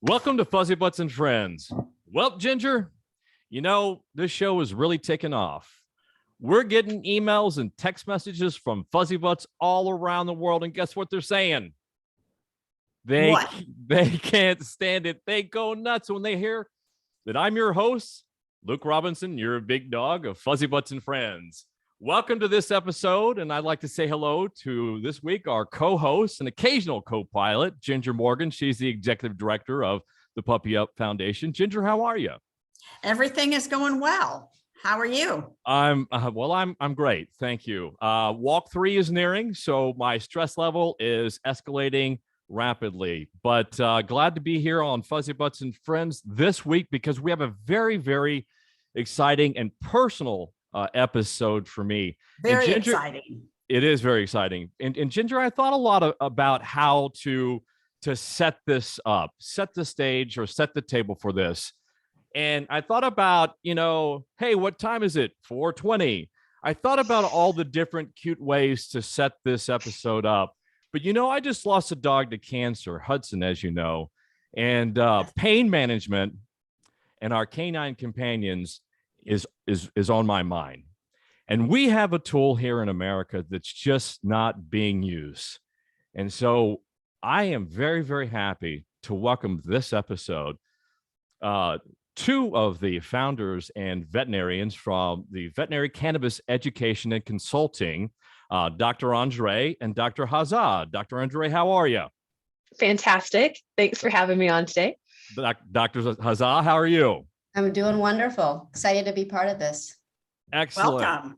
Welcome to Fuzzybutts and Friends. Well, Ginger, you know, this show is really taking off. We're getting emails and text messages from Fuzzybutts all around the world, and guess what they're saying? They can't stand it. They go nuts when they hear that I'm your host, Luke Robinson, Yer Big Dog of Fuzzybutts and Friends. Welcome to this episode, and I'd like to say hello to this week our co-host and occasional co-pilot, Ginger Morgan. She's the executive director of the Puppy Up Foundation. Ginger, how are you? Everything is going well. How are you? I'm great, thank you. Walk 3 is nearing, so my stress level is escalating rapidly. But glad to be here on Fuzzybutts and Friends this week because we have a very, very exciting and personal episode for me. Very Ginger, exciting. It is very exciting. And Ginger, I thought a lot about how to set this up, set the stage or set the table for this. And I thought about, hey, what time is it? 4:20. I thought about all the different cute ways to set this episode up. But, I just lost a dog to cancer, Hudson, as you know, and pain management and our canine companions is on my mind. And we have a tool here in America that's just not being used. And so I am very, very happy to welcome this episode, 2 of the founders and veterinarians from the Veterinary Cannabis Education and Consulting, Dr. Andre and Dr. Hazzah. Dr. Andre, how are you? Fantastic. Thanks for having me on today. Dr. Hazzah, how are you? I'm doing wonderful. Excited to be part of this. Excellent.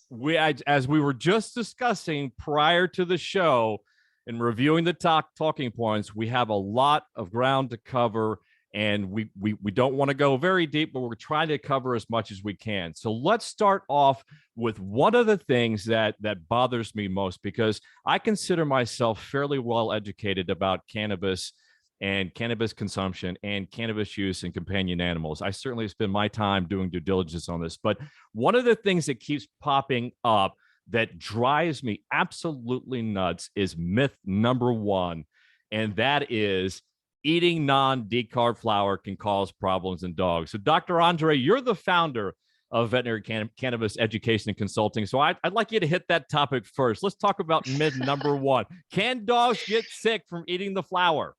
Welcome. As we were just discussing prior to the show and reviewing the talking points, we have a lot of ground to cover, and we don't want to go very deep, but we're trying to cover as much as we can. So let's start off with one of the things that bothers me most, because I consider myself fairly well educated about cannabis and cannabis consumption and cannabis use in companion animals. I certainly spend my time doing due diligence on this, but one of the things that keeps popping up that drives me absolutely nuts is myth number 1, and that is eating non-decarb flower can cause problems in dogs. So Dr. Andre, you're the founder of Veterinary Cannabis Education and Consulting. So I'd like you to hit that topic first. Let's talk about myth number 1. Can dogs get sick from eating the flower?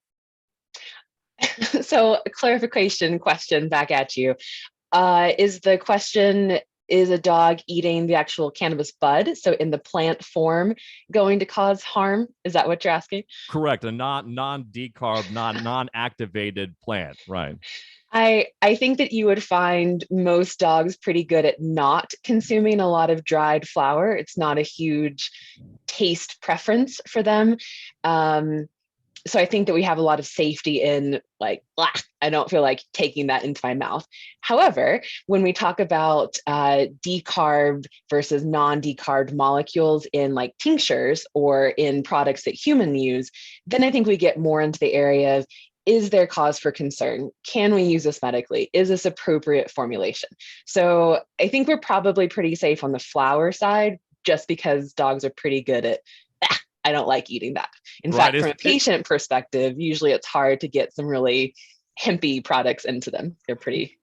So a clarification question back at you. Is the question, is a dog eating the actual cannabis bud, so in the plant form, going to cause harm? Is that what you're asking? Correct. A non-decarb, non-activated plant, right? I think that you would find most dogs pretty good at not consuming a lot of dried flower. It's not a huge taste preference for them. So I think that we have a lot of safety in I don't feel like taking that into my mouth. However, when we talk about decarb versus non-decarb molecules in like tinctures or in products that humans use, then I think we get more into the area of, is there cause for concern? Can we use this medically? Is this appropriate formulation? So I think we're probably pretty safe on the flower side, just because dogs are pretty good at I don't like eating that. In fact, from a patient perspective, usually it's hard to get some really hempy products into them. They're pretty.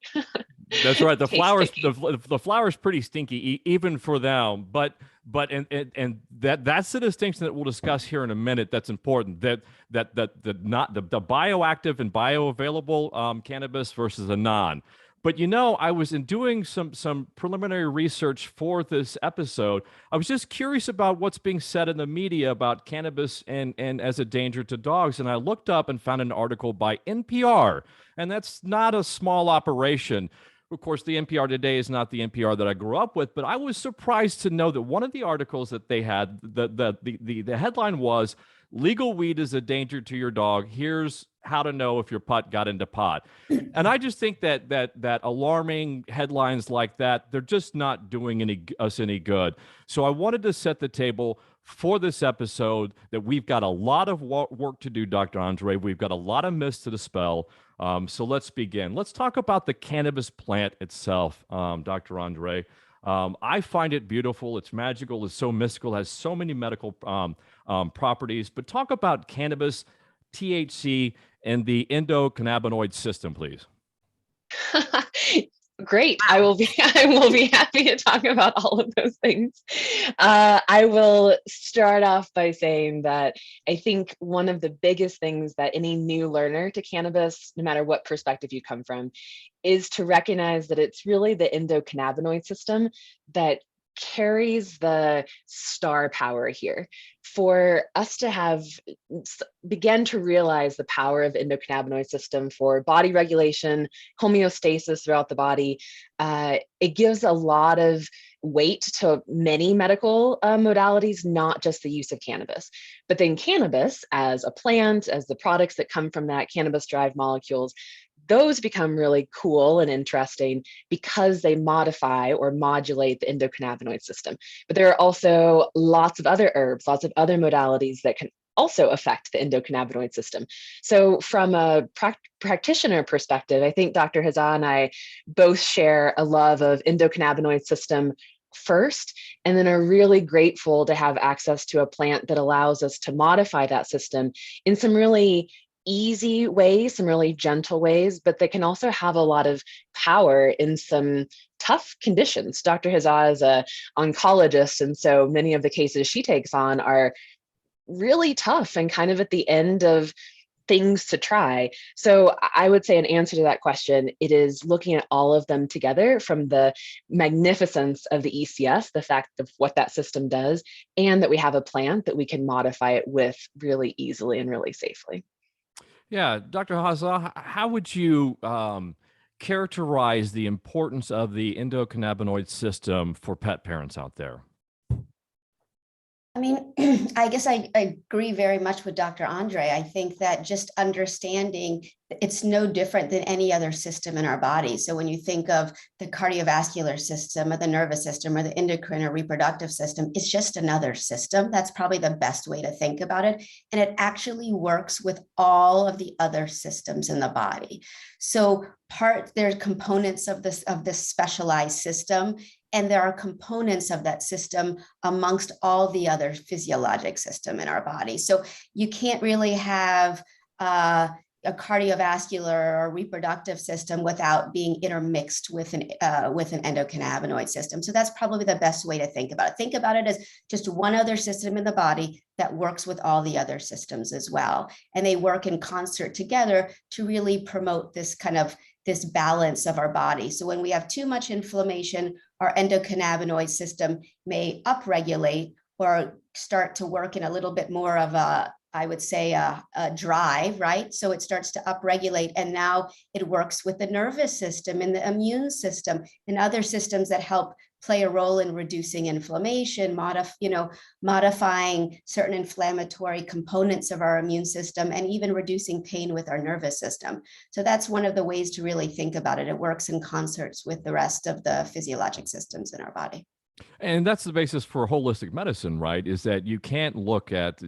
That's right. The flower's pretty stinky even for them. But that's the distinction that we'll discuss here in a minute. That's important. That the bioactive and bioavailable cannabis versus a non. But I was doing some preliminary research for this episode. I was just curious about what's being said in the media about cannabis and as a danger to dogs. And I looked up and found an article by NPR, and that's not a small operation. Of course, the NPR today is not the NPR that I grew up with, but I was surprised to know that one of the articles that they had, the headline was, "Legal weed is a danger to your dog. Here's how to know if your putt got into pot." And I just think that alarming headlines like that, they're just not doing us any good. So I wanted to set the table for this episode that we've got a lot of work to do, Dr. Andre. We've got a lot of myths to dispel. So let's begin. Let's talk about the cannabis plant itself, Dr. Andre. I find it beautiful. It's magical. It's so mystical. Has so many medical properties. But talk about cannabis THC and the endocannabinoid system, please? Great. I will be happy to talk about all of those things. I will start off by saying that I think one of the biggest things that any new learner to cannabis, no matter what perspective you come from, is to recognize that it's really the endocannabinoid system that carries the star power here. For us to have began to realize the power of endocannabinoid system for body regulation, homeostasis throughout the body, it gives a lot of weight to many medical modalities, not just the use of cannabis. But then cannabis as a plant, as the products that come from that, cannabis-derived molecules, those become really cool and interesting because they modify or modulate the endocannabinoid system. But there are also lots of other herbs, lots of other modalities that can also affect the endocannabinoid system. So from a practitioner perspective, I think Dr. Hazzah and I both share a love of endocannabinoid system first, and then are really grateful to have access to a plant that allows us to modify that system in some really easy ways, some really gentle ways, but they can also have a lot of power in some tough conditions. Dr. Hazzah is an oncologist, and so many of the cases she takes on are really tough and kind of at the end of things to try. So I would say, in answer to that question, it is looking at all of them together, from the magnificence of the ECS, the fact of what that system does, and that we have a plant that we can modify it with really easily and really safely. Yeah, Dr. Hazzah, how would you characterize the importance of the endocannabinoid system for pet parents out there? I mean, I guess I agree very much with Dr. Andre. I think that just understanding it's no different than any other system in our body. So when you think of the cardiovascular system or the nervous system or the endocrine or reproductive system, it's just another system. That's probably the best way to think about it. And it actually works with all of the other systems in the body. So there's components of this specialized system, and there are components of that system amongst all the other physiologic system in our body. So you can't really have a cardiovascular or reproductive system without being intermixed with an endocannabinoid system. So that's probably the best way to think about it. Think about it as just one other system in the body that works with all the other systems as well. And they work in concert together to really promote this balance of our body. So when we have too much inflammation, our endocannabinoid system may upregulate or start to work in a little bit more of a drive, right? So it starts to upregulate, and now it works with the nervous system and the immune system and other systems that help play a role in reducing inflammation, modifying certain inflammatory components of our immune system, and even reducing pain with our nervous system. So that's one of the ways to really think about it. It works in concerts with the rest of the physiologic systems in our body. And that's the basis for holistic medicine, right? Is that you can't look at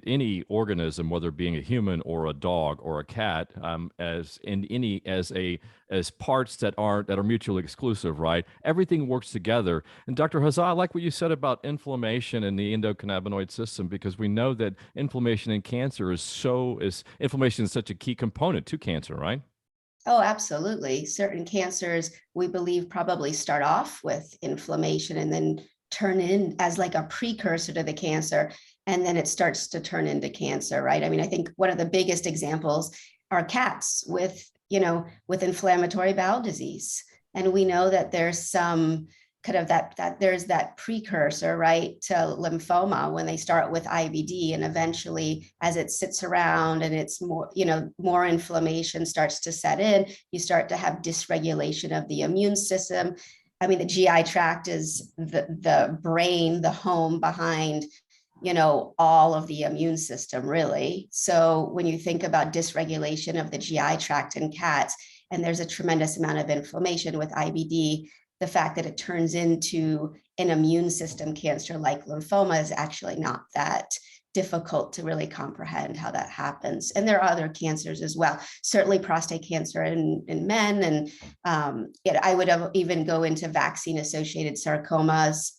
any organism, whether being a human or a dog or a cat, as parts that are mutually exclusive, right? Everything works together. And Dr. Hazzah, I like what you said about inflammation in the endocannabinoid system, because we know that inflammation in cancer inflammation is such a key component to cancer, right? Oh, absolutely. Certain cancers, we believe, probably start off with inflammation and then turn in as like a precursor to the cancer. And then it starts to turn into cancer, right? I mean, I think one of the biggest examples are cats with inflammatory bowel disease. And we know that there's some kind of that there's that precursor, right, to lymphoma when they start with IBD, and eventually as it sits around and it's more inflammation starts to set in, you start to have dysregulation of the immune system. I mean, the GI tract is the brain, the home behind all of the immune system, really. So when you think about dysregulation of the GI tract in cats, and there's a tremendous amount of inflammation with IBD, the fact that it turns into an immune system cancer like lymphoma is actually not that difficult to really comprehend how that happens. And there are other cancers as well, certainly prostate cancer in men. And I would even go into vaccine-associated sarcomas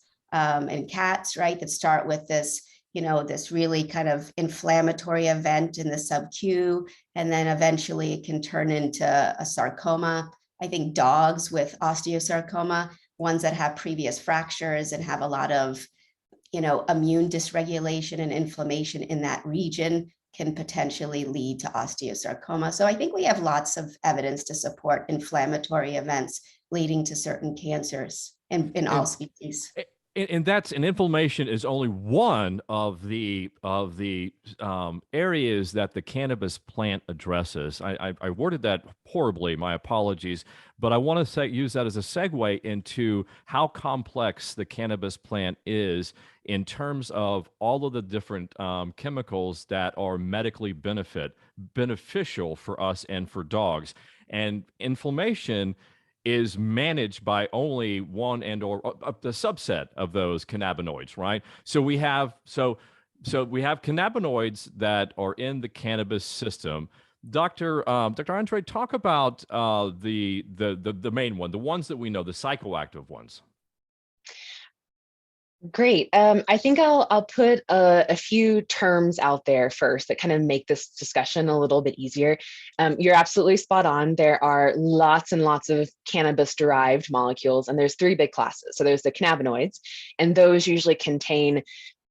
in cats, right, that start with this this really kind of inflammatory event in the sub-Q, and then eventually it can turn into a sarcoma. I think dogs with osteosarcoma, ones that have previous fractures and have a lot of, immune dysregulation and inflammation in that region, can potentially lead to osteosarcoma. So I think we have lots of evidence to support inflammatory events leading to certain cancers in all species. And inflammation is only one of the areas that the cannabis plant addresses. I worded that horribly, my apologies, but I want to use that as a segue into how complex the cannabis plant is in terms of all of the different chemicals that are medically beneficial for us and for dogs. And inflammation is managed by only one or the subset of those cannabinoids, right? So we have cannabinoids that are in the cannabis system. Dr. Andre, talk about the main one, the ones that we know, the psychoactive ones. Great. I think I'll put a few terms out there first that kind of make this discussion a little bit easier. You're absolutely spot on. There are lots and lots of cannabis-derived molecules, and there's three big classes. So there's the cannabinoids, and those usually contain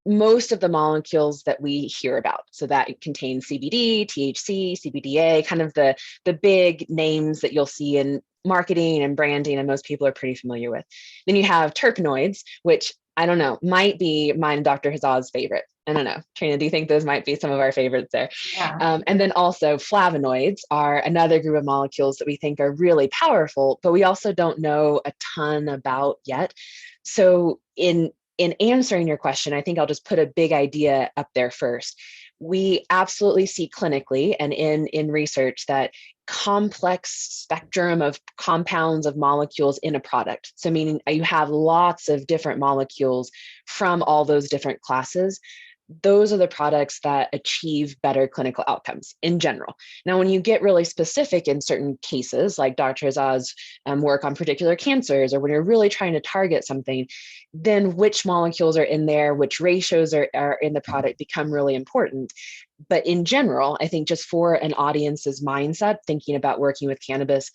most of the molecules that we hear about. So that contains CBD, THC, CBDA, kind of the big names that you'll see in marketing and branding, and most people are pretty familiar with. Then you have terpenoids, which I don't know, might be mine and Dr. Hazzah's favorite. I don't know. Trina, do you think those might be some of our favorites there? Yeah. And then also flavonoids are another group of molecules that we think are really powerful, but we also don't know a ton about yet. So in answering your question, I think I'll just put a big idea up there first. We absolutely see clinically and in research that complex spectrum of compounds of molecules in a product. So meaning you have lots of different molecules from all those different classes. Those are the products that achieve better clinical outcomes in general. Now, when you get really specific in certain cases, like Dr. Hazzah's work on particular cancers, or when you're really trying to target something, then which molecules are in there, which ratios are in the product become really important. But in general, I think just for an audience's mindset, thinking about working with cannabis,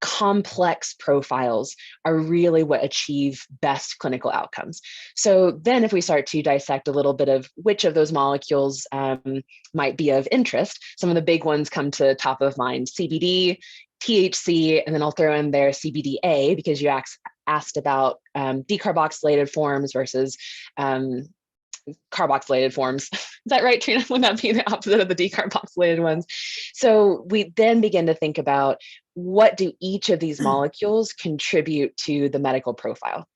complex profiles are really what achieve best clinical outcomes. So then if we start to dissect a little bit of which of those molecules might be of interest, some of the big ones come to top of mind: CBD, THC, and then I'll throw in there CBDA, because you asked about decarboxylated forms versus carboxylated forms. Is that right, Trina? Would that be the opposite of the decarboxylated ones? So we then begin to think about, what do each of these molecules contribute to the medical profile?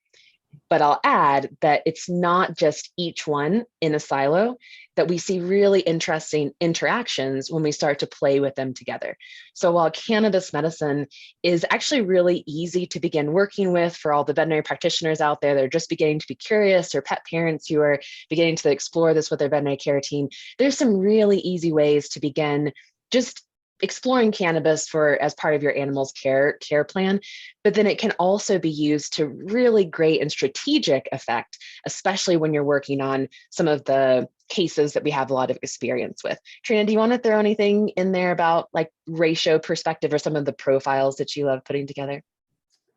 But I'll add that it's not just each one in a silo, that we see really interesting interactions when we start to play with them together. So while cannabis medicine is actually really easy to begin working with for all the veterinary practitioners out there that are just beginning to be curious, or pet parents who are beginning to explore this with their veterinary care team, there's some really easy ways to begin just exploring cannabis as part of your animal's care plan. But then it can also be used to really great and strategic effect, especially when you're working on some of the cases that we have a lot of experience with. Trina, do you want to throw anything in there about like ratio perspective or some of the profiles that you love putting together?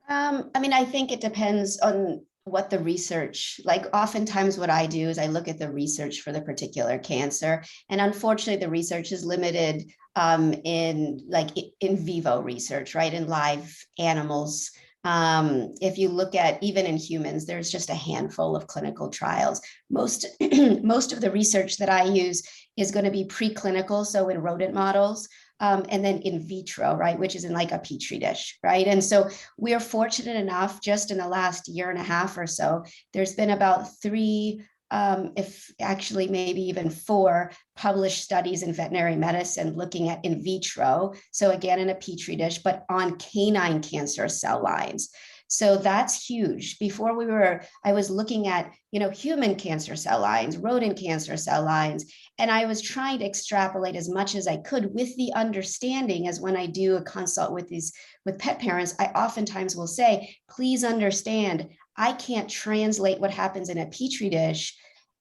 I think it depends on what the research, like oftentimes what I do is I look at the research for the particular cancer. And unfortunately, the research is limited in vivo research, right? In live animals. If you look at even in humans, there's just a handful of clinical trials. Most of the research that I use is going to be preclinical, so in rodent models. And then in vitro, right, which is in like a petri dish, right? And so we are fortunate enough, just in the last year and a half or so, there's been about 3, if actually maybe even 4 published studies in veterinary medicine looking at in vitro. So again, in a petri dish, but on canine cancer cell lines. So that's huge. Before I was looking at, human cancer cell lines, rodent cancer cell lines, and I was trying to extrapolate as much as I could with the understanding, as when I do a consult with pet parents, I oftentimes will say, please understand, I can't translate what happens in a petri dish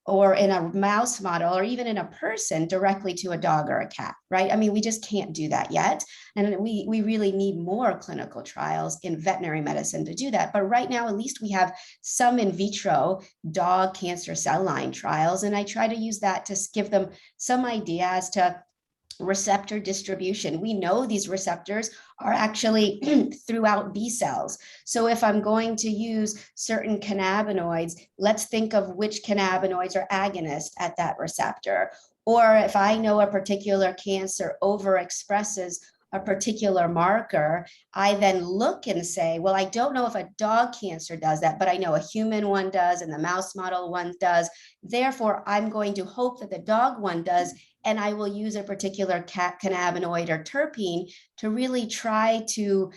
or in a mouse model or even in a person directly to a dog or a cat, right? I mean, we just can't do that yet. And we really need more clinical trials in veterinary medicine to do that. But right now, at least we have some in vitro dog cancer cell line trials. And I try to use that to give them some idea as to receptor distribution. We know these receptors are actually throughout B cells. So if I'm going to use certain cannabinoids, let's think of which cannabinoids are agonist at that receptor. Or if I know a particular cancer overexpresses a particular marker, I then look and say, well, I don't know if a dog cancer does that, but I know a human one does and the mouse model one does. Therefore, I'm going to hope that the dog one does, and I will use a particular cannabinoid or terpene to really try to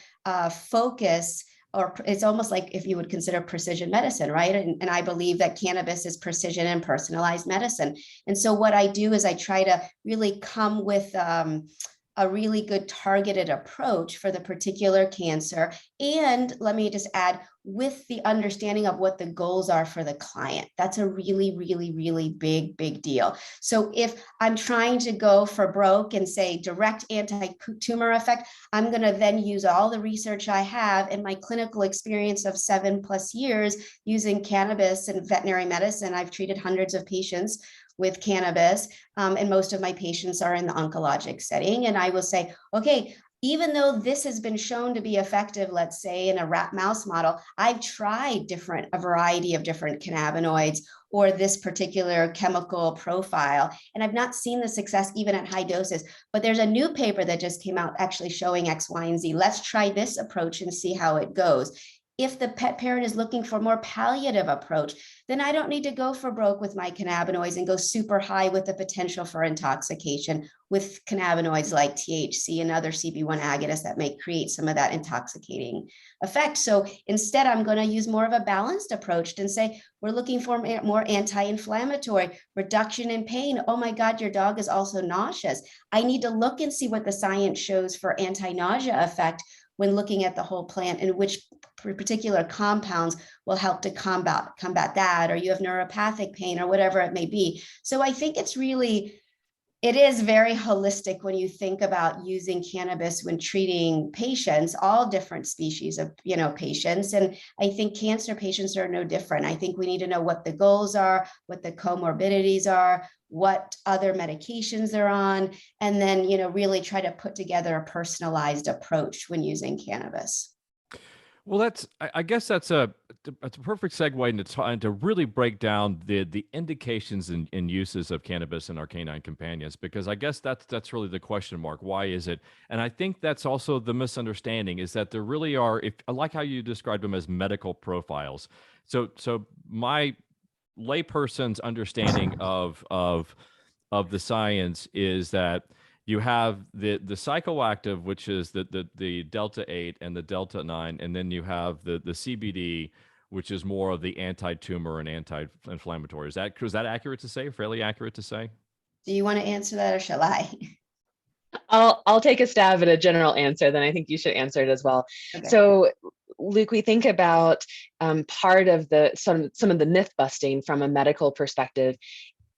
focus, or it's almost like if you would consider precision medicine, right? And I believe that cannabis is precision and personalized medicine. And so what I do is I try to really come with a really good targeted approach for the particular cancer. And let me just add, with the understanding of what the goals are for the client. That's a really, really, really big deal. So if I'm trying to go for broke and say direct anti-tumor effect, I'm going to then use all the research I have and my clinical experience of 7+ years using cannabis and veterinary medicine. I've treated hundreds of patients with cannabis, and most of my patients are in the oncologic setting. And I will say, okay, even though this has been shown to be effective, let's say in a rat mouse model, I've tried a variety of different cannabinoids or this particular chemical profile, and I've not seen the success even at high doses. But there's a new paper that just came out actually showing X, Y, and Z. Let's try this approach and see how it goes. If the pet parent is looking for a more palliative approach, then I don't need to go for broke with my cannabinoids and go super high with the potential for intoxication with cannabinoids like THC and other CB1 agonists that may create some of that intoxicating effect. So instead, I'm going to use more of a balanced approach and say, we're looking for more anti-inflammatory, reduction in pain. Oh my God, your dog is also nauseous. I need to look and see what the science shows for anti-nausea effect when looking at the whole plant and which particular compounds will help to combat that, or you have neuropathic pain or whatever it may be. So I think it is very holistic when you think about using cannabis when treating patients, all different species of, patients. And I think cancer patients are no different. I think we need to know what the goals are, what the comorbidities are, what other medications they're on, and then, really try to put together a personalized approach when using cannabis. Well, I guess that's a perfect segue into trying to really break down the indications and uses of cannabis in our canine companions, because I guess that's really the question mark. Why is it? And I think that's also the misunderstanding, is that there really are, if I like how you described them as medical profiles. So my layperson's understanding of the science is that you have the psychoactive, which is the delta 8 and the delta 9, and then you have the CBD, which is more of the anti-tumor and anti-inflammatory. Is that accurate to say? Fairly accurate to say? Do you want to answer that, or shall I? I'll take a stab at a general answer, then I think you should answer it as well. Okay. So Luke, we think about part of some of the myth busting from a medical perspective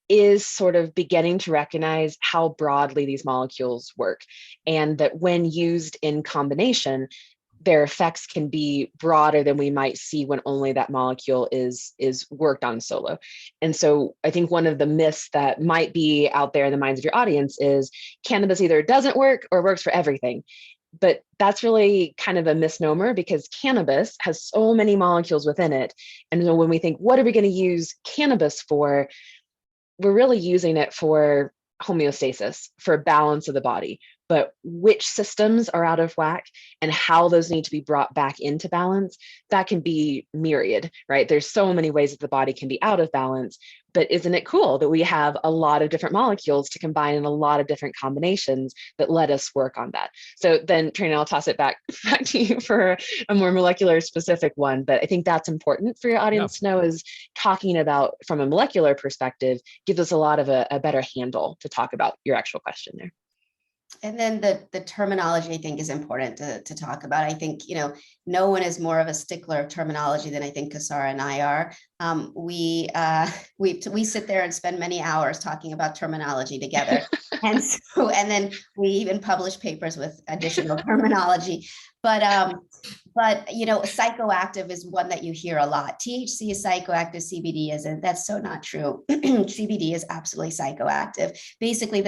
is sort of beginning to recognize how broadly these molecules work, and that when used in combination, their effects can be broader than we might see when only that molecule is worked on solo. And so I think one of the myths that might be out there in the minds of your audience is cannabis either doesn't work or works for everything. But that's really kind of a misnomer, because cannabis has so many molecules within it. And so when we think, what are we going to use cannabis for? We're really using it for homeostasis, for balance of the body. But which systems are out of whack and how those need to be brought back into balance, that can be myriad, right? There's so many ways that the body can be out of balance, but isn't it cool that we have a lot of different molecules to combine in a lot of different combinations that let us work on that? So then, Trina, I'll toss it back to you for a more molecular specific one, but I think that's important for your audience to know, is talking about from a molecular perspective gives us a lot of a better handle to talk about your actual question there. And then the terminology I think is important to talk about. I think, no one is more of a stickler of terminology than I think Casara and I are. We sit there and spend many hours talking about terminology together. And then we even publish papers with additional terminology. But psychoactive is one that you hear a lot. THC is psychoactive, CBD isn't. That's so not true. CBD is absolutely psychoactive. Basically,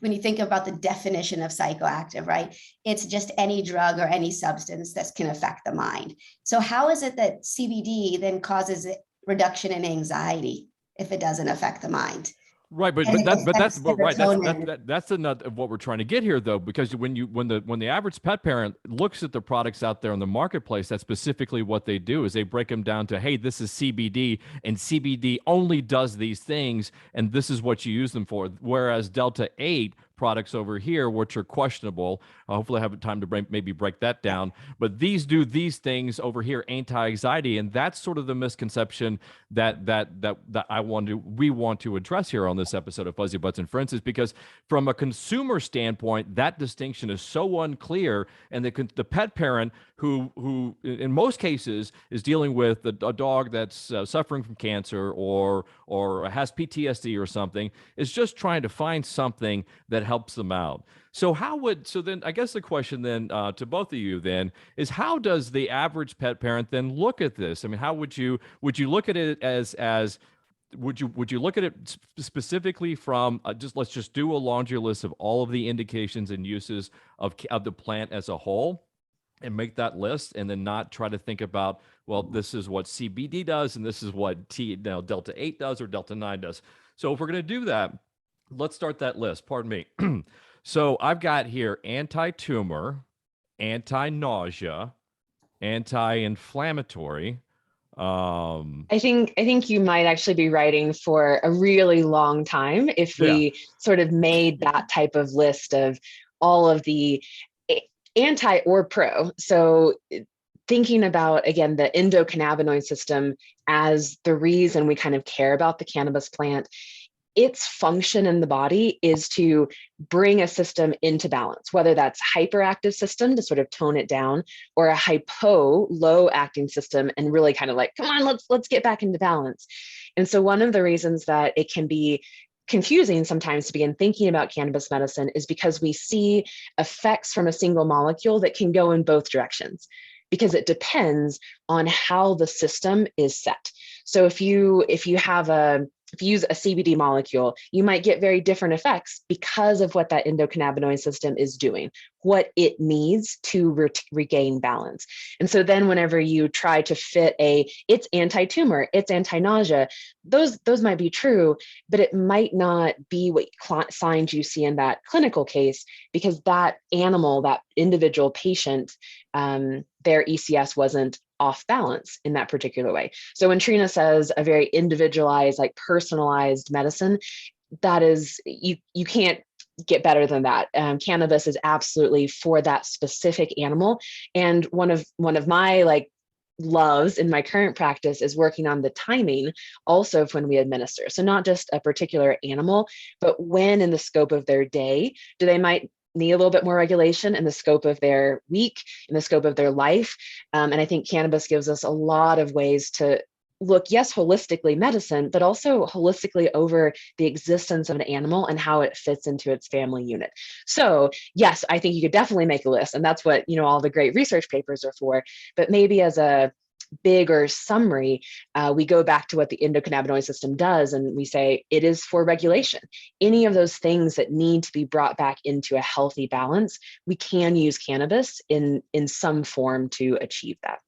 when you think about the definition of psychoactive, right? It's just any drug or any substance that can affect the mind. So how is it that CBD then causes reduction in anxiety if it doesn't affect the mind? Right, but that's the nut of what we're trying to get here, though, because when the average pet parent looks at the products out there in the marketplace, that's specifically what they do is they break them down to, hey, this is CBD, and CBD only does these things, and this is what you use them for. Whereas Delta 8 products over here, which are questionable. Hopefully I have time to maybe break that down. But these do these things over here, anti-anxiety, and that's sort of the misconception that we want to address here on this episode of Fuzzy Butts and Friends, is because from a consumer standpoint, that distinction is so unclear, and the pet parent who in most cases is dealing with a dog that's suffering from cancer or has PTSD or something, is just trying to find something that helps them out. So then I guess the question then to both of you then is, how does the average pet parent then look at this? I mean, how would you look at it as would you look at it specifically from let's just do a laundry list of all of the indications and uses of the plant as a whole, and make that list, and then not try to think about, well, this is what CBD does, and this is what Delta 8 does or Delta 9 does. So if we're going to do that, let's start that list. Pardon me. So I've got here anti-tumor, anti-nausea, anti-inflammatory. I think you might actually be writing for a really long time if we sort of made that type of list of all of the anti or pro. So thinking about, again, the endocannabinoid system as the reason we kind of care about the cannabis plant, its function in the body is to bring a system into balance, whether that's hyperactive system to sort of tone it down, or a hypo, low acting system, and really kind of like, come on, let's get back into balance. And so one of the reasons that it can be confusing sometimes to begin thinking about cannabis medicine is because we see effects from a single molecule that can go in both directions, because it depends on how the system is set. So if you use a CBD molecule, you might get very different effects because of what that endocannabinoid system is doing, what it needs to regain balance. And so then whenever you try to fit it's anti-tumor, it's anti-nausea, those might be true, but it might not be what signs you see in that clinical case, because that animal, that individual patient, their ECS wasn't off balance in that particular way. So when Trina says a very individualized, like personalized medicine, that is, you can't get better than that. Cannabis is absolutely for that specific animal. And one of my loves in my current practice is working on the timing also of when we administer. So not just a particular animal, but when in the scope of their day they might need a little bit more regulation, in the scope of their week, in the scope of their life. And I think cannabis gives us a lot of ways to look, yes, holistically medicine, but also holistically over the existence of an animal and how it fits into its family unit. So yes, I think you could definitely make a list, and that's what, all the great research papers are for. But maybe as a bigger summary, we go back to what the endocannabinoid system does, and we say it is for regulation. Any of those things that need to be brought back into a healthy balance, we can use cannabis in some form to achieve that.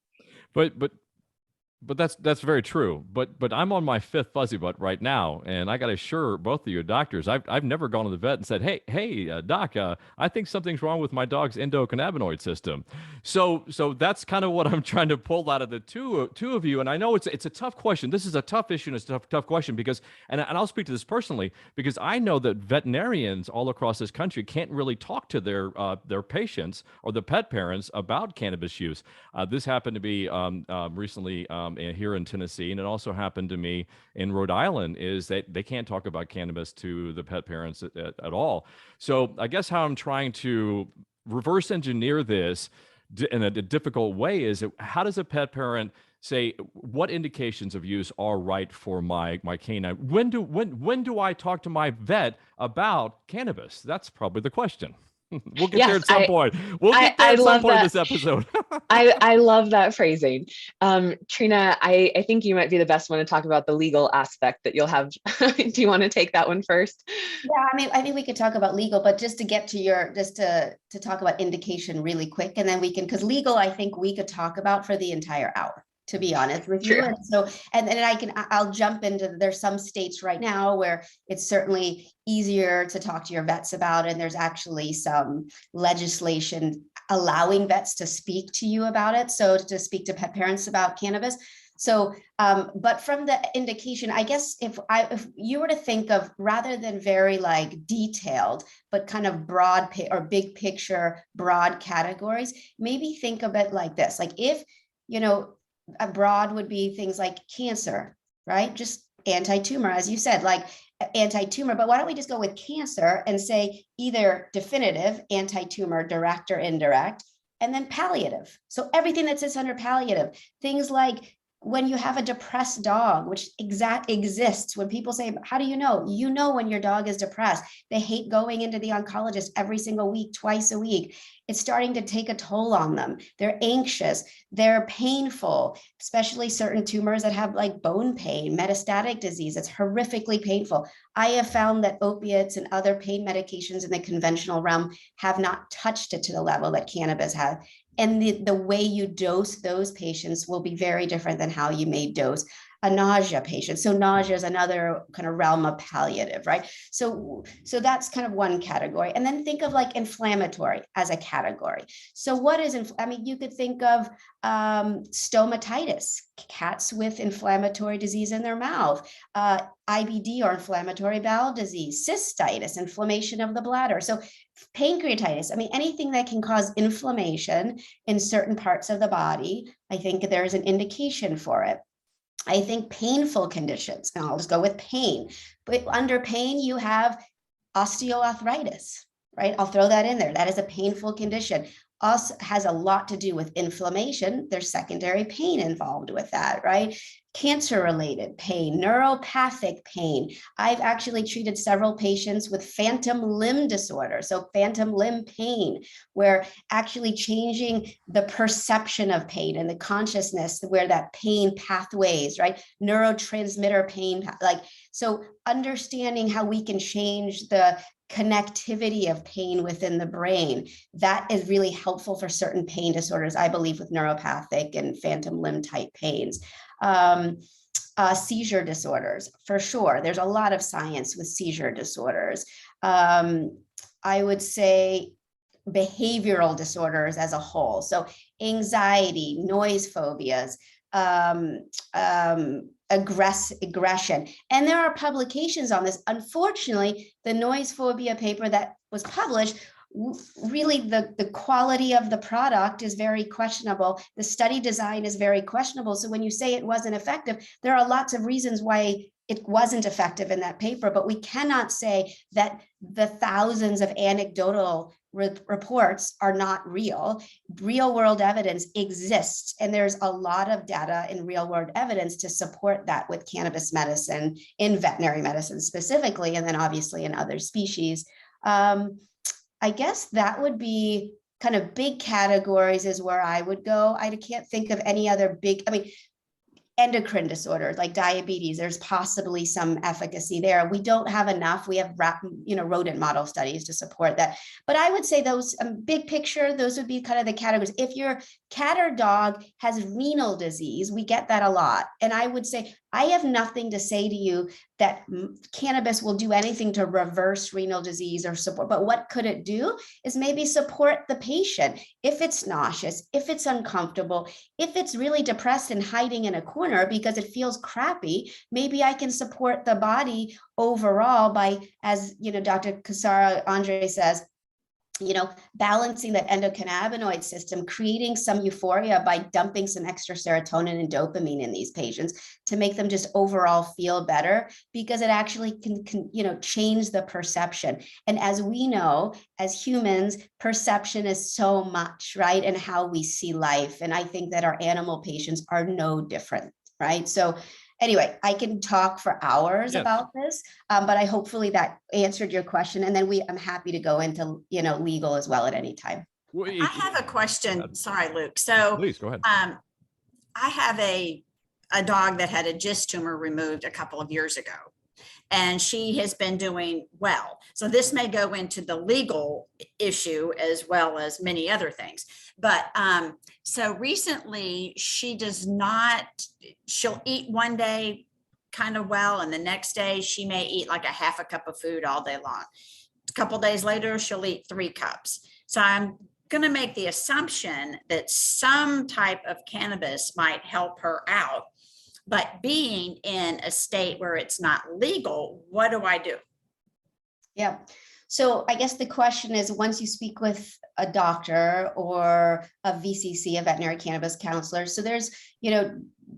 But that's very true. But I'm on my 5th fuzzy butt right now, and I got to assure both of you doctors, I've never gone to the vet and said, hey, doc, I think something's wrong with my dog's endocannabinoid system. So that's kind of what I'm trying to pull out of the two of you. And I know it's a tough question. This is a tough issue, and it's a tough question because, and I'll speak to this personally, because I know that veterinarians all across this country can't really talk to their patients or the pet parents about cannabis use. This happened to be recently. here in Tennessee, and it also happened to me in Rhode Island, is that they can't talk about cannabis to the pet parents at all. So I guess how I'm trying to reverse engineer this in a difficult way is how does a pet parent say what indications of use are right for my canine? When do I talk to my vet about cannabis? That's probably the question. We'll get there at some point. We'll get there at some point in this episode. I love that phrasing. Trina, I think you might be the best one to talk about the legal aspect that you'll have. Do you want to take that one first? Yeah, I mean, I think we could talk about legal, but just to get to to talk about indication really quick, and then we can, because legal, I think we could talk about for the entire hour, to be honest with you. And so, and then I'll jump into, there's some states right now where it's certainly easier to talk to your vets about, and there's actually some legislation allowing vets to speak to you about it. So to speak to pet parents about cannabis. So, but from the indication, I guess if you were to think of, rather than very like detailed, but kind of broad or big picture, broad categories, maybe think of it like this. Like if, broad would be things like cancer, right? Just anti-tumor, as you said, like anti-tumor, but why don't we just go with cancer and say either definitive anti-tumor, direct or indirect, and then palliative. So everything that sits under palliative, things like when you have a depressed dog, which exists, when people say, how do you know? You know when your dog is depressed. They hate going into the oncologist every single week, twice a week. It's starting to take a toll on them. They're anxious, they're painful, especially certain tumors that have like bone pain, metastatic disease. It's horrifically painful. I have found that opiates and other pain medications in the conventional realm have not touched it to the level that cannabis has. And the way you dose those patients will be very different than how you may dose a nausea patient. So nausea is another kind of realm of palliative, right? So that's kind of one category. And then think of like inflammatory as a category. So what is, you could think of stomatitis, cats with inflammatory disease in their mouth, IBD or inflammatory bowel disease, cystitis, inflammation of the bladder. So pancreatitis, anything that can cause inflammation in certain parts of the body, I think there is an indication for it. I think painful conditions, and I'll just go with pain, but under pain, you have osteoarthritis, right? I'll throw that in there. That is a painful condition. Also has a lot to do with inflammation. There's secondary pain involved with that, right? Cancer-related pain, neuropathic pain. I've actually treated several patients with phantom limb disorder. So phantom limb pain, where actually changing the perception of pain and the consciousness where that pain pathways, right? Neurotransmitter pain, so understanding how we can change the connectivity of pain within the brain, that is really helpful for certain pain disorders, I believe, with neuropathic and phantom limb type pains. Seizure disorders, for sure. There's a lot of science with seizure disorders. I would say behavioral disorders as a whole. So anxiety, noise phobias, aggression. And there are publications on this. Unfortunately, the noise phobia paper that was published, really the quality of the product is very questionable. The study design is very questionable. So when you say it wasn't effective, there are lots of reasons why it wasn't effective in that paper, but we cannot say that the thousands of anecdotal reports are not real. Real world evidence exists, and there's a lot of data in real world evidence to support that with cannabis medicine, in veterinary medicine specifically, and then obviously in other species. I guess that would be kind of big categories is where I would go. I can't think of any other big, endocrine disorders like diabetes, there's possibly some efficacy there. We don't have enough. We have rodent model studies to support that. But I would say those big picture, those would be kind of the categories. If your cat or dog has renal disease, we get that a lot. And I would say, I have nothing to say to you that cannabis will do anything to reverse renal disease or support, but what could it do is maybe support the patient. If it's nauseous, if it's uncomfortable, if it's really depressed and hiding in a corner because it feels crappy, maybe I can support the body overall by, as Dr. Casara Andre says, balancing that endocannabinoid system, creating some euphoria by dumping some extra serotonin and dopamine in these patients to make them just overall feel better, because it actually can change the perception. And as we know, as humans, perception is so much, right? And how we see life. And I think that our animal patients are no different, right? So anyway, I can talk for hours about this, but I hopefully that answered your question. And then I'm happy to go into, legal as well at any time. I have a question. Sorry, Luke. So please go ahead. I have a dog that had a GIST tumor removed a couple of years ago, and she has been doing well. So this may go into the legal issue as well as many other things. But so recently she'll eat one day kind of well, and the next day she may eat like a half a cup of food all day long. A couple of days later, she'll eat 3 cups. So I'm going to make the assumption that some type of cannabis might help her out. But being in a state where it's not legal, what do I do? Yeah. So I guess the question is, once you speak with a doctor or a VCC, a veterinary cannabis counselor, so there's,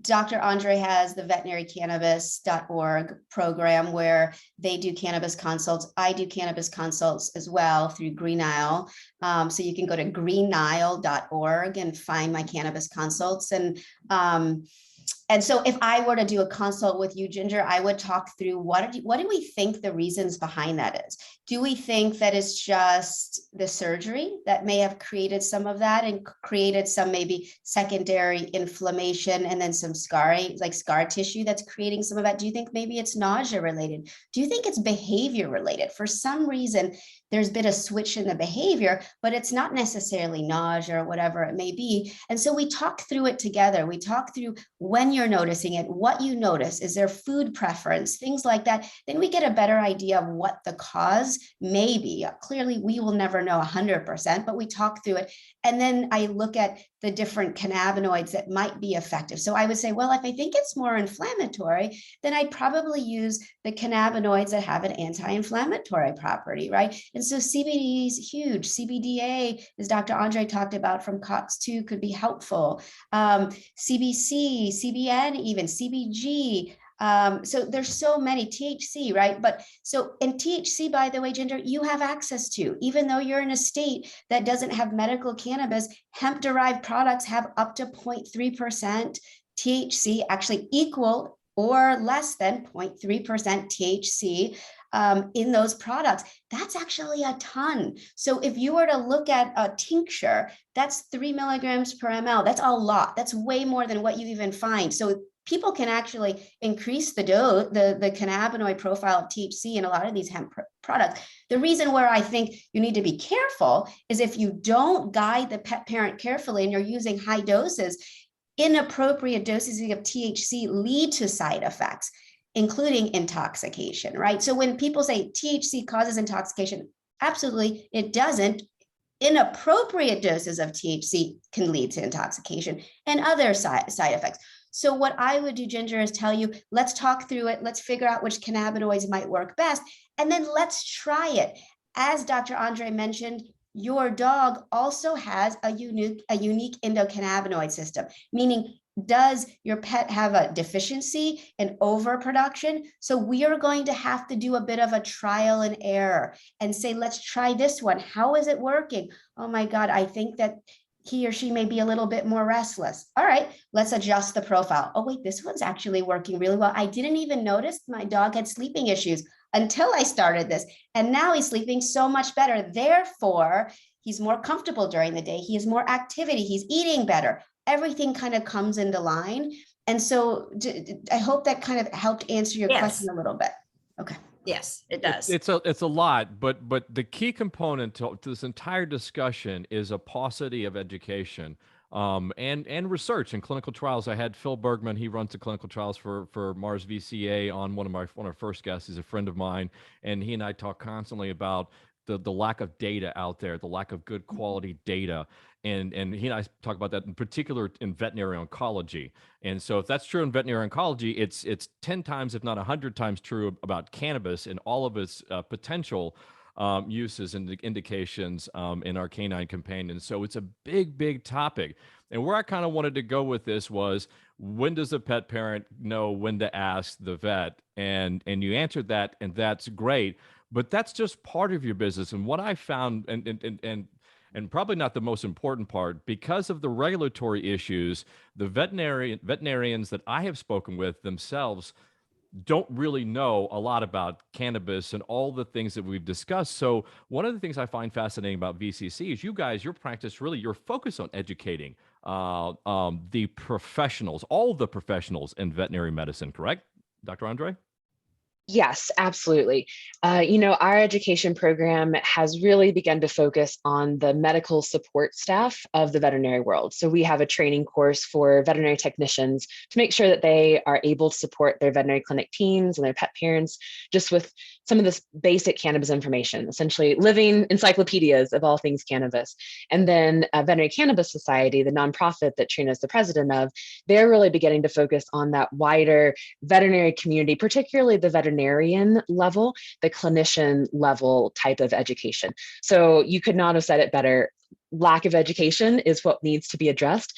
Dr. Andre has the veterinarycannabis.org program where they do cannabis consults. I do cannabis consults as well through Green Nile. So you can go to greennile.org and find my cannabis consults. And so if I were to do a consult with you, Ginger, I would talk through what do we think the reasons behind that is? Do we think that it's just the surgery that may have created some of that and created some maybe secondary inflammation and then some scarring, like scar tissue that's creating some of that? Do you think maybe it's nausea related? Do you think it's behavior related? For some reason, there's been a switch in the behavior, but it's not necessarily nausea or whatever it may be. And so we talk through it together. We talk through when you're noticing it, what you notice, is there food preference, things like that. Then we get a better idea of what the cause may be. Clearly, we will never know 100%, but we talk through it. And then I look at the different cannabinoids that might be effective. So I would say, well, if I think it's more inflammatory, then I'd probably use the cannabinoids that have an anti-inflammatory property, right? And so CBD is huge. CBDA, as Dr. Andre talked about from COX-2, could be helpful. CBC, CBN, even CBG. So there's so many, THC, right? But so, and THC, by the way, Ginger, you have access to, even though you're in a state that doesn't have medical cannabis, hemp-derived products have up to 0.3% THC, actually equal or less than 0.3% THC in those products. That's actually a ton. So if you were to look at a tincture, that's 3 milligrams per ml. That's a lot. That's way more than what you even find. So people can actually increase the dose, the cannabinoid profile of THC in a lot of these hemp products. The reason where I think you need to be careful is if you don't guide the pet parent carefully and you're using high doses, inappropriate doses of THC lead to side effects, including intoxication, right? So when people say THC causes intoxication, absolutely, it doesn't. Inappropriate doses of THC can lead to intoxication and other side effects. So what I would do, Ginger, is tell you, let's talk through it. Let's figure out which cannabinoids might work best. And then let's try it. As Dr. Andre mentioned, your dog also has a unique endocannabinoid system, meaning does your pet have a deficiency in overproduction? So we are going to have to do a bit of a trial and error and say, let's try this one. How is it working? Oh my God, I think that he or she may be a little bit more restless. All right, let's adjust the profile. Oh wait, this one's actually working really well. I didn't even notice my dog had sleeping issues until I started this. And now he's sleeping so much better. Therefore, he's more comfortable during the day. He has more activity. He's eating better. Everything kind of comes into line. And so I hope that kind of helped answer your question a little bit. Okay. Yes, it does. It's a lot, but the key component to this entire discussion is a paucity of education and research and clinical trials. I had Phil Bergman. He runs the clinical trials for Mars VCA on one of our first guests. He's a friend of mine, and he and I talk constantly about the lack of data out there, the lack of good quality data. And he and I talk about that in particular in veterinary oncology. And so if that's true in veterinary oncology, it's 10 times, if not 100 times true about cannabis and all of its potential. uses and indications in our canine companions. So it's a big, big topic. And where I kind of wanted to go with this was, when does a pet parent know when to ask the vet? And you answered that, and that's great. But that's just part of your business. And what I found, and probably not the most important part, because of the regulatory issues, the veterinarians that I have spoken with themselves don't really know a lot about cannabis and all the things that we've discussed. So one of the things I find fascinating about VCC is you guys, your practice, really your focus on educating the professionals, all the professionals in veterinary medicine, correct, Dr. Andre? Yes, absolutely. Our education program has really begun to focus on the medical support staff of the veterinary world. So we have a training course for veterinary technicians to make sure that they are able to support their veterinary clinic teams and their pet parents just with some of this basic cannabis information, essentially living encyclopedias of all things cannabis. And then Veterinary Cannabis Society, the nonprofit that Trina is the president of, they're really beginning to focus on that wider veterinary community, particularly the veterinarian level, the clinician level type of education. So you could not have said it better. Lack of education is what needs to be addressed.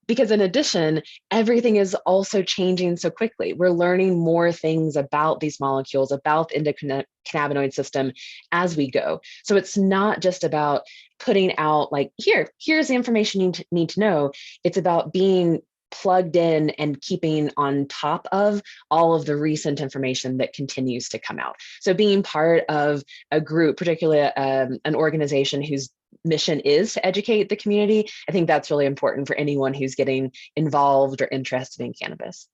Because in addition, everything is also changing so quickly. We're learning more things about these molecules, about the endocannabinoid system as we go. So it's not just about putting out like, here's the information you need to know. It's about being plugged in and keeping on top of all of the recent information that continues to come out. So being part of a group, particularly an organization whose mission is to educate the community, I think that's really important for anyone who's getting involved or interested in cannabis.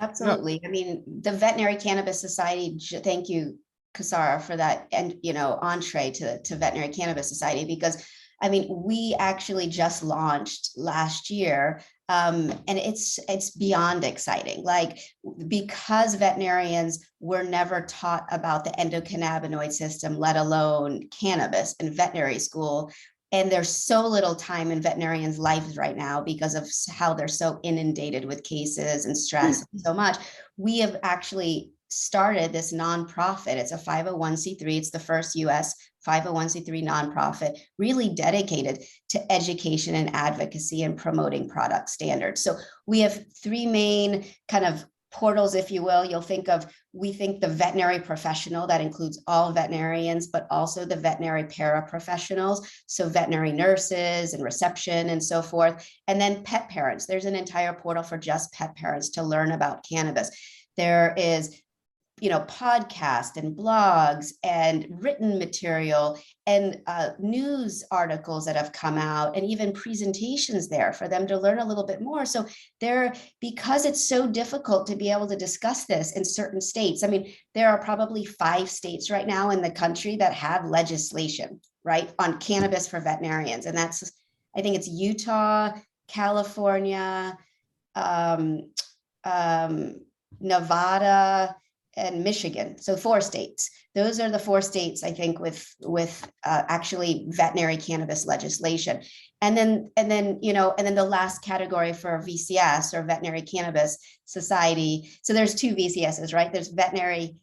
Absolutely. I mean, the Veterinary Cannabis Society, thank you, Casara, for that, and entree to Veterinary Cannabis Society, because I mean, we actually just launched last year, and it's beyond exciting. Like, because veterinarians were never taught about the endocannabinoid system, let alone cannabis, in veterinary school. And there's so little time in veterinarians' lives right now because of how they're so inundated with cases and stress and so much. We have actually started this nonprofit. It's a 501c3. It's the first US 501c3 nonprofit, really dedicated to education and advocacy and promoting product standards. So we have three main kind of portals, if you will. We think the veterinary professional, that includes all veterinarians, but also the veterinary paraprofessionals, so veterinary nurses and reception and so forth. And then pet parents. There's an entire portal for just pet parents to learn about cannabis. There is podcasts and blogs and written material and news articles that have come out, and even presentations there for them to learn a little bit more. So because it's so difficult to be able to discuss this in certain states. I mean, there are probably 5 states right now in the country that have legislation, right, on cannabis for veterinarians. And that's, I think it's Utah, California, Nevada, and Michigan. So 4 states. Those are the 4 states, I think, with actually veterinary cannabis legislation. And then the last category for VCS, or Veterinary Cannabis Society. So there's 2 VCSs, right? There's Veterinary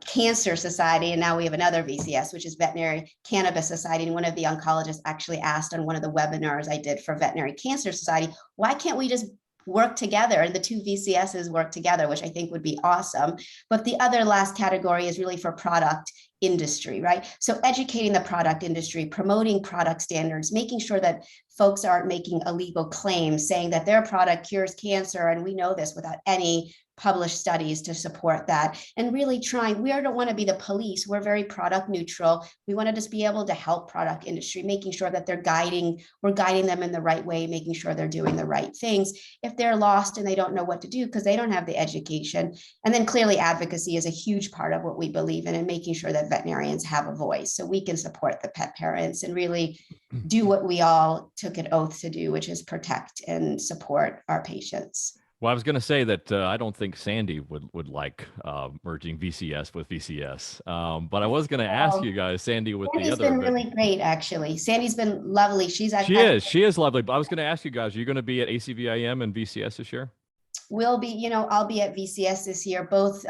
Cancer Society, and now we have another VCS, which is Veterinary Cannabis Society. And one of the oncologists actually asked on one of the webinars I did for Veterinary Cancer Society, why can't we just work together, and the 2 VCSs work together, which I think would be awesome. But the other last category is really for product industry, right? So educating the product industry, promoting product standards, making sure that folks aren't making illegal claims saying that their product cures cancer, and we know this without any published studies to support that. And really we don't want to be the police. We're very product neutral. We want to just be able to help product industry, making sure that we're guiding them in the right way, making sure they're doing the right things if they're lost and they don't know what to do because they don't have the education. And then clearly advocacy is a huge part of what we believe in, and making sure that veterinarians have a voice so we can support the pet parents and really do what we all took an oath to do, which is protect and support our patients. Well, I was going to say that I don't think Sandy would like merging VCS with VCS, but I was going to ask you guys, Sandy, with Sandy's the other. Been really great, actually. Sandy's been lovely. She is lovely. But I was going to ask you guys, are you going to be at ACVIM and VCS this year? We'll be, I'll be at VCS this year, both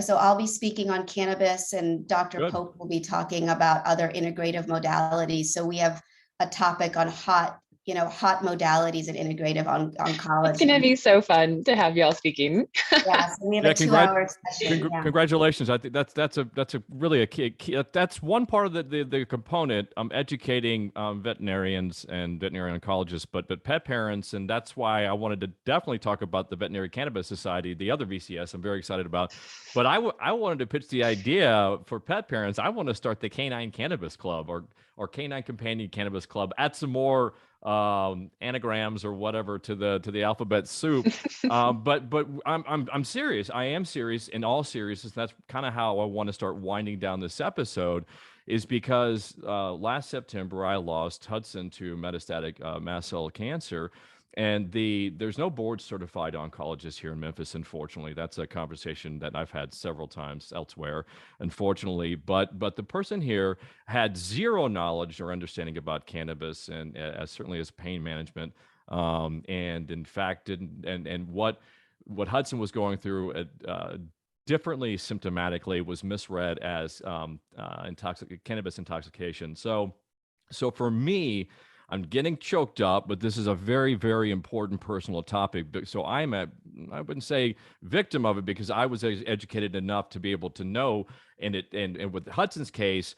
So I'll be speaking on cannabis, and Dr. Good. Pope will be talking about other integrative modalities. So we have a topic on hot modalities and integrative oncology. It's going to be so fun to have y'all speaking. Yeah, so we have Yeah, a 2-hour session. Yeah. Congratulations! I think that's a really a key. That's one part of the component. Educating veterinarians and veterinary oncologists, but pet parents, and that's why I wanted to definitely talk about the Veterinary Cannabis Society, the other VCS. I'm very excited about. But I wanted to pitch the idea for pet parents. I want to start the Canine Cannabis Club or Canine Companion Cannabis Club. Add some more anagrams or whatever to the alphabet soup. But I'm serious. I am serious in all seriousness. That's kind of how I want to start winding down this episode, is because last September I lost Hudson to metastatic mast cell cancer. And there's no board certified oncologist here in Memphis, unfortunately. That's a conversation that I've had several times elsewhere, unfortunately. But the person here had zero knowledge or understanding about cannabis, and certainly as pain management. And in fact, what Hudson was going through differently symptomatically was misread as cannabis intoxication. So for me, I'm getting choked up, but this is a very, very important personal topic. So I wouldn't say victim of it, because I was educated enough to be able to know. And with Hudson's case,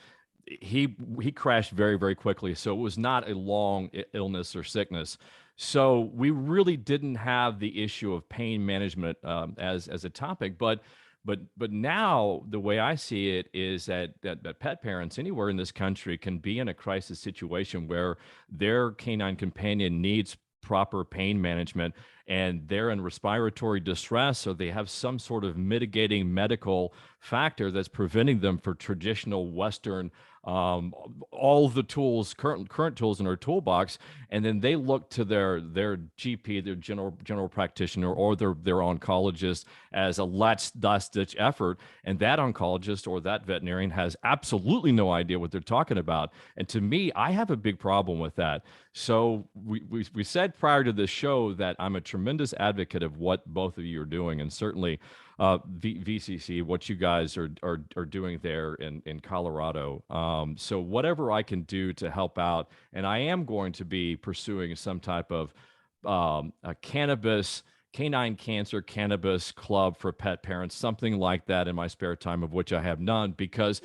he crashed very, very quickly. So it was not a long illness or sickness. So we really didn't have the issue of pain management as a topic, but now the way I see it is that pet parents anywhere in this country can be in a crisis situation where their canine companion needs proper pain management, and they're in respiratory distress, or they have some sort of mitigating medical factor that's preventing them for traditional Western all the tools, current tools in our toolbox, and then they look to their GP, their general practitioner, or their oncologist as a last ditch effort, and that oncologist or that veterinarian has absolutely no idea what they're talking about. And to me, I have a big problem with that. So we said prior to this show that I'm a tremendous advocate of what both of you are doing, and certainly VCC, what you guys are doing there in Colorado. So whatever I can do to help out, and I am going to be pursuing some type of a canine cancer cannabis club for pet parents, something like that in my spare time, of which I have none, because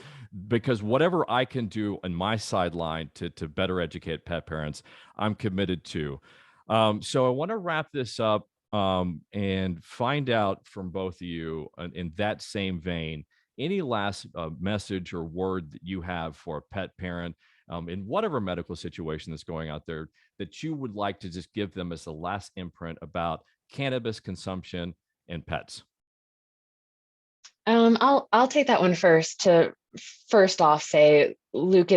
whatever I can do on my sideline to better educate pet parents, I'm committed to. So I want to wrap this up and find out from both of you in that same vein, any last message or word that you have for a pet parent in whatever medical situation that's going out there that you would like to just give them as the last imprint about cannabis consumption and pets. I'll take that one first. To first off say, Luke,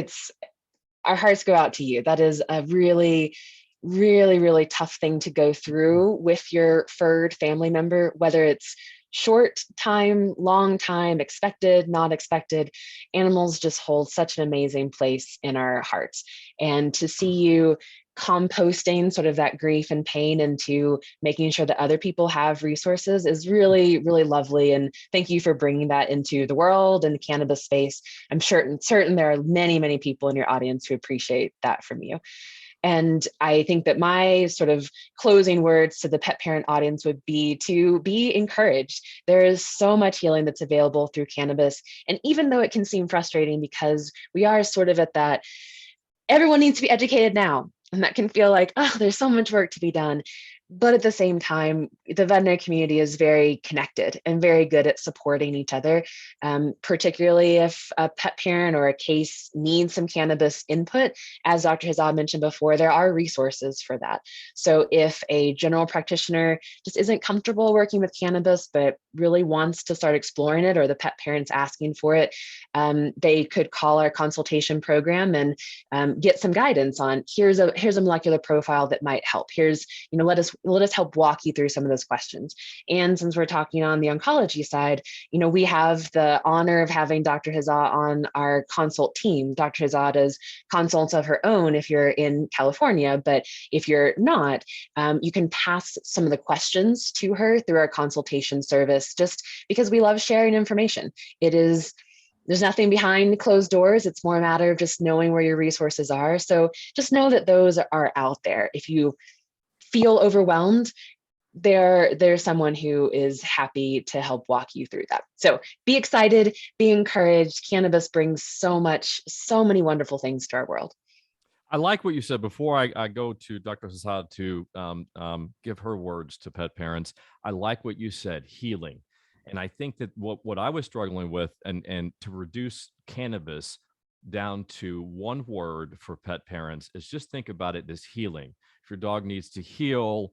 our hearts go out to you. That is a really, really, really tough thing to go through with your furred family member, whether it's short time, long time, expected, not expected. Animals just hold such an amazing place in our hearts. And to see you composting sort of that grief and pain into making sure that other people have resources is really, really lovely. And thank you for bringing that into the world and the cannabis space. I'm certain there are many, many people in your audience who appreciate that from you. And I think that my sort of closing words to the pet parent audience would be to be encouraged. There is so much healing that's available through cannabis. And even though it can seem frustrating because we are sort of at that, everyone needs to be educated now. And that can feel like, oh, there's so much work to be done. But at the same time, the veterinary community is very connected and very good at supporting each other, particularly if a pet parent or a case needs some cannabis input. As Dr. Hazzah mentioned before, there are resources for that. So if a general practitioner just isn't comfortable working with cannabis, but really wants to start exploring it, or the pet parent's asking for it, they could call our consultation program and get some guidance on, here's a molecular profile that might help. Here's, let us let us help walk you through some of those questions. And since we're talking on the oncology side, we have the honor of having Dr. Hazzah on our consult team. Dr. Hazzah does consults of her own if you're in California, but if you're not, you can pass some of the questions to her through our consultation service, just because we love sharing information. There's nothing behind closed doors. It's more a matter of just knowing where your resources are. So just know that those are out there. If you feel overwhelmed, there's someone who is happy to help walk you through that. So be excited, be encouraged. Cannabis brings so many wonderful things to our world. I like what you said. Before I go to Dr. Hazzah to give her words to pet parents, I like what you said, healing. And I think that what I was struggling with, and to reduce cannabis down to one word for pet parents, is just think about it as healing. If your dog needs to heal,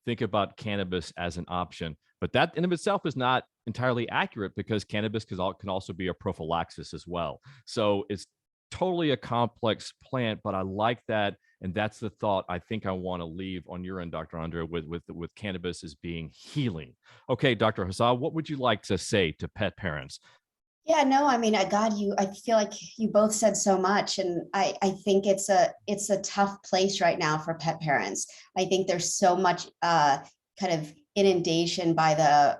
think about cannabis as an option. But that in of itself is not entirely accurate, because cannabis can also be a prophylaxis as well. So it's totally a complex plant, but I like that. And that's the thought I think I want to leave on your end, Dr. Andre, with cannabis as being healing. Okay, Dr. Hazzah, what would you like to say to pet parents? Yeah, no, I mean, I feel like you both said so much. And I think it's a tough place right now for pet parents. I think there's so much kind of inundation by the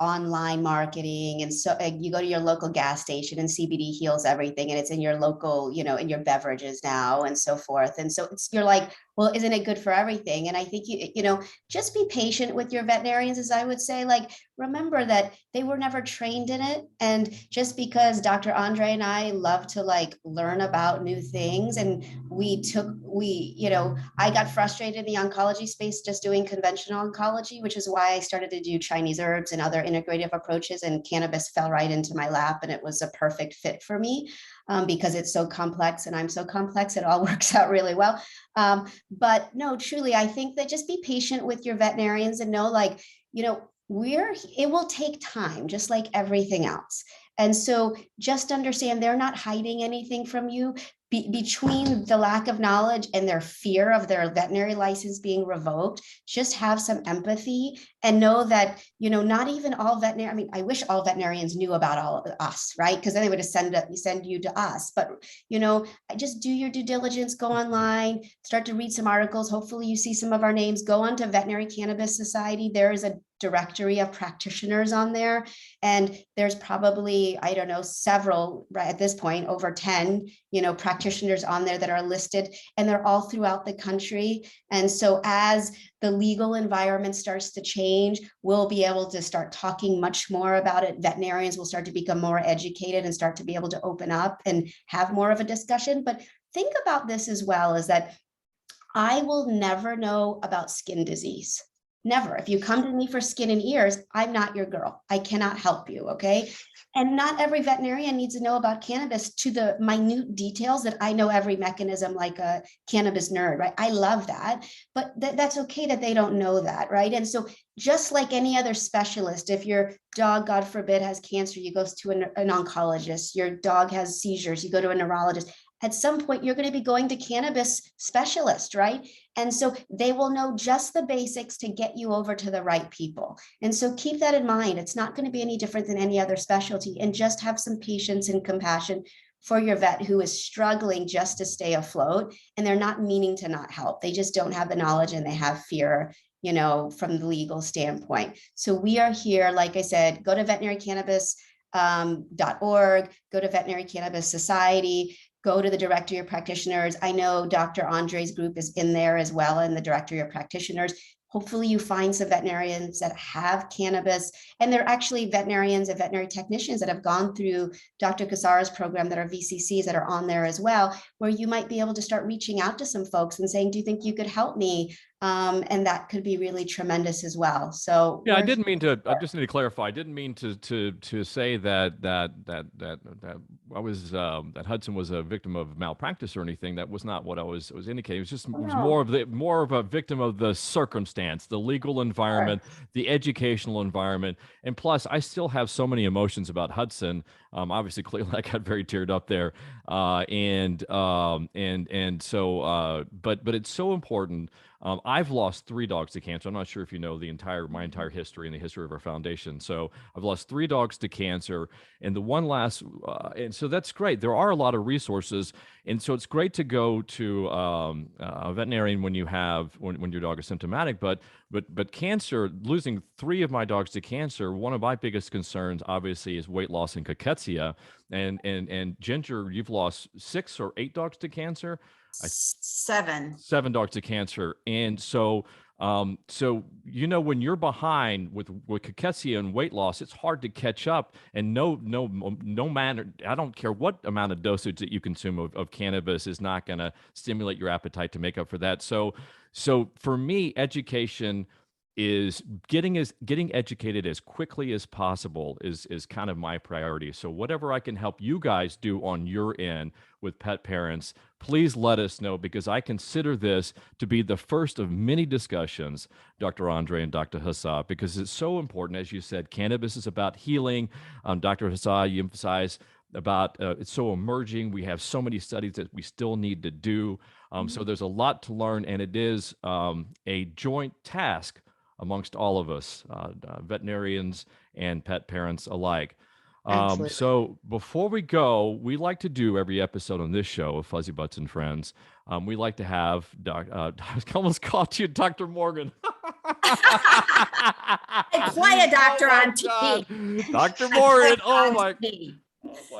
online marketing. And so you go to your local gas station and CBD heals everything, and it's in your local, in your beverages now and so forth. And so you're like, well, isn't it good for everything? And I think, just be patient with your veterinarians, as I would say. Like, remember that they were never trained in it. And just because Dr. Andre and I love to learn about new things, and I got frustrated in the oncology space just doing conventional oncology, which is why I started to do Chinese herbs and other integrative approaches, and cannabis fell right into my lap, and it was a perfect fit for me. Because it's so complex and I'm so complex, it all works out really well. But no, truly, I think that just be patient with your veterinarians and know, it will take time, just like everything else. And so just understand they're not hiding anything from you. Between the lack of knowledge and their fear of their veterinary license being revoked, just have some empathy and know that, not even all I wish all veterinarians knew about all of us, right? Because then they would have send you to us. But, just do your due diligence, go online, start to read some articles. Hopefully you see some of our names. Go on to Veterinary Cannabis Society. There is a directory of practitioners on there. And there's probably, I don't know, several, right at this point, over 10, practitioners on there that are listed, and they're all throughout the country. And so as the legal environment starts to change, we'll be able to start talking much more about it. Veterinarians will start to become more educated and start to be able to open up and have more of a discussion. But think about this as well, is that I will never know about skin disease. Never. If you come to me for skin and ears, I'm not your girl. I cannot help you. Okay. And not every veterinarian needs to know about cannabis to the minute details that I know every mechanism, like a cannabis nerd, right? I love that, but that's okay that they don't know that, right? And so just like any other specialist, if your dog, God forbid, has cancer, you go to an oncologist. Your dog has seizures, you go to a neurologist. At some point, you're going to be going to cannabis specialist, right? And so they will know just the basics to get you over to the right people. And so keep that in mind. It's not going to be any different than any other specialty, and just have some patience and compassion for your vet who is struggling just to stay afloat. And they're not meaning to not help. They just don't have the knowledge, and they have fear, from the legal standpoint. So we are here, like I said, go to veterinarykannabis.org, go to Veterinary Cannabis Society, go to the directory of practitioners. I know Dr. Andre's group is in there as well, in the directory of practitioners. Hopefully you find some veterinarians that have cannabis, and they're actually veterinarians and veterinary technicians that have gone through Dr. Casara's program that are VCCs that are on there as well, where you might be able to start reaching out to some folks and saying, do you think you could help me? And that could be really tremendous as well. So yeah, I didn't mean to. I just need to clarify. I didn't mean to say that I was that Hudson was a victim of malpractice or anything. That was not what I was indicating. It was just more of a victim of the circumstance, the legal environment, the educational environment, and plus, I still have so many emotions about Hudson. Obviously, clearly, I got very teared up there, but it's so important. I've lost 3 dogs to cancer. I'm not sure if you know my entire history and the history of our foundation. So I've lost 3 dogs to cancer, and the one last, and so that's great. There are a lot of resources, and so it's great to go to a veterinarian when your dog is symptomatic. But cancer, losing 3 of my dogs to cancer, one of my biggest concerns obviously is weight loss and cachexia. And Ginger, you've lost 6 or 8 dogs to cancer. 7. 7 dogs to cancer. And so when you're behind with cachexia and weight loss, it's hard to catch up. And no matter, I don't care what amount of dosage that you consume of cannabis is not going to stimulate your appetite to make up for that. So for me, education is getting educated as quickly as possible is kind of my priority. So whatever I can help you guys do on your end with pet parents, please let us know, because I consider this to be the first of many discussions, Dr. Andre and Dr. Hazzah, because it's so important. As you said, cannabis is about healing. Dr. Hazzah, you emphasize about it's so emerging. We have so many studies that we still need to do. So there's a lot to learn, and it is a joint task amongst all of us, veterinarians and pet parents alike. So before we go, we like to do every episode on this show of Fuzzybutts and Friends. We like to have, I almost called you Dr. Morgan. Hey, play a doctor on TV. Dr. Morgan. Oh my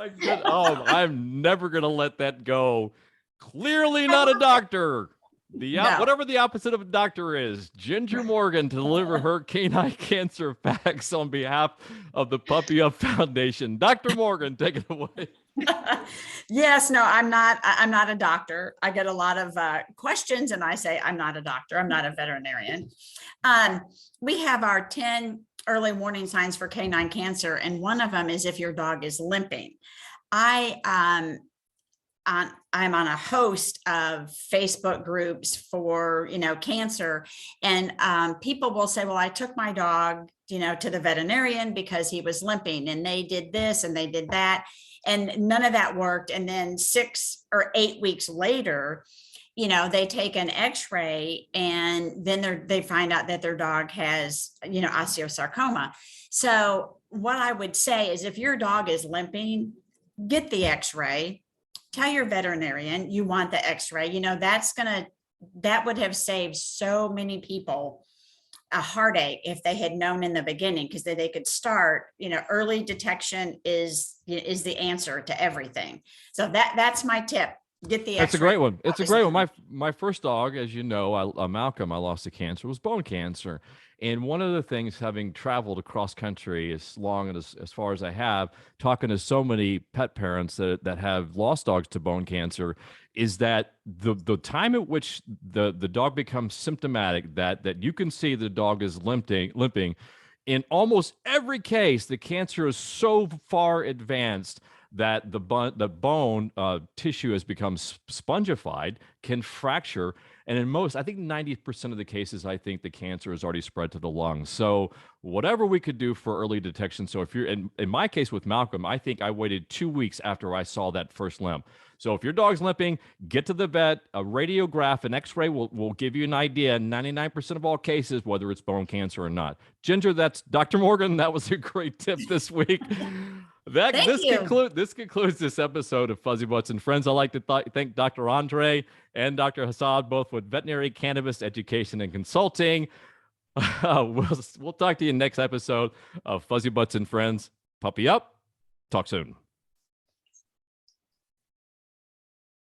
God. Oh, I'm never going to let that go. Clearly not a doctor. Whatever the opposite of a doctor is, Ginger Morgan to deliver her canine cancer facts on behalf of the Puppy Up Foundation. Dr. Morgan, take it away. Yes, no, I'm not a doctor. I get a lot of questions and I say, I'm not a doctor. I'm not a veterinarian. We have our 10 early warning signs for canine cancer. And one of them is if your dog is limping. I'm on a host of Facebook groups for, cancer. And people will say, well, I took my dog, to the veterinarian because he was limping and they did this and they did that. And none of that worked. And then 6 or 8 weeks later, they take an x-ray and then they find out that their dog has, osteosarcoma. So what I would say is if your dog is limping, get the x-ray. Tell your veterinarian you want the x-ray. That would have saved so many people a heartache if they had known in the beginning, because they could start, early detection is the answer to everything. So that's my tip. Get the x-ray. That's a great one. It's a great one. My first dog, as you know, Malcolm, I lost to cancer, was bone cancer. And one of the things, having traveled across country as long and as far as I have, talking to so many pet parents that have lost dogs to bone cancer, is that the time at which the dog becomes symptomatic, that you can see the dog is limping, in almost every case, the cancer is so far advanced that the bone tissue has become spongified, can fracture, and in most, I think 90% of the cases, I think the cancer has already spread to the lungs. So whatever we could do for early detection. So if you're, in my case with Malcolm, I think I waited 2 weeks after I saw that first limp. So if your dog's limping, get to the vet. A radiograph, an x-ray will give you an idea, 99% of all cases, whether it's bone cancer or not. Ginger, that's Dr. Morgan. That was a great tip this week. This concludes this episode of Fuzzybutts and Friends. I'd like to thank Dr. Andre and Dr. Hazzah, both with veterinary cannabis education and consulting. We'll talk to you next episode of Fuzzybutts and Friends. Puppy up. Talk soon.